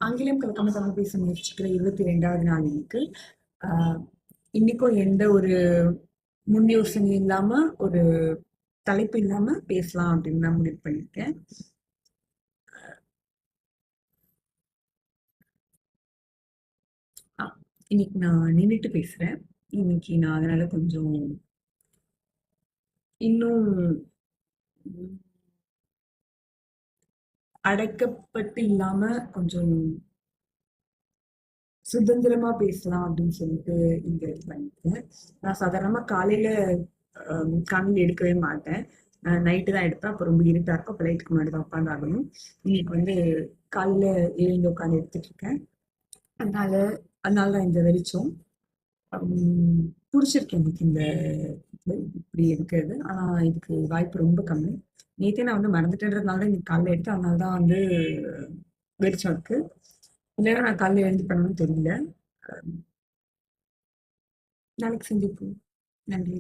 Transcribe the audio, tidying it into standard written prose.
ஆங்கிலம் கலக்காம தமிழ் பேச முயற்சிக்கிற 22வது நாள் இன்னைக்கு. ஆஹ் இன்னைக்கும் எந்த ஒரு முன் யோசனை இல்லாம, ஒரு தலைப்பு இல்லாம பேசலாம் அப்படின்னு நான் முடிவு பண்ணியிருக்கேன். ஆஹ் இன்னைக்கு நான் நின்னுட்டு பேசுறேன். இன்னைக்கு நான் அதனால கொஞ்சம் இன்னும் அடைக்கப்பட்டு இல்லாம கொஞ்சம் சுதந்திரமா பேசலாம் அப்படின்னு சொல்லிட்டு இங்க இது பண்ணிருக்கேன். நான் சாதாரணமா காலையில காலையில எடுக்கவே மாட்டேன். நைட்டு தான் எடுப்பேன். அப்போ ரொம்ப இருட்டா இருக்கும். அப்போ லைட்டுக்கு முன்னாடி தான் உட்காந்து ஆகணும். இன்னைக்கு வந்து காலையில எழுந்து உட்காந்து எடுத்துட்டு இருக்கேன். அதனால அதனால தான் இந்த வெளிச்சம். உம் புடிச்சிருக்கு எனக்கு இந்த இது இப்படி எடுக்கிறது. ஆனா இதுக்கு வாய்ப்பு ரொம்ப கம்மி. நேத்தே நான் வந்து மறந்துட்டேன்றதுனால தான் இன்னைக்கு காலைல எடுத்தேன். அதனால தான் வந்து வெளிச்சம் இருக்கு. இல்லைன்னா நான் காலைல எழுந்து பண்ணணும்னு தெரியல. நாளைக்கு சந்திப்போம். நன்றி.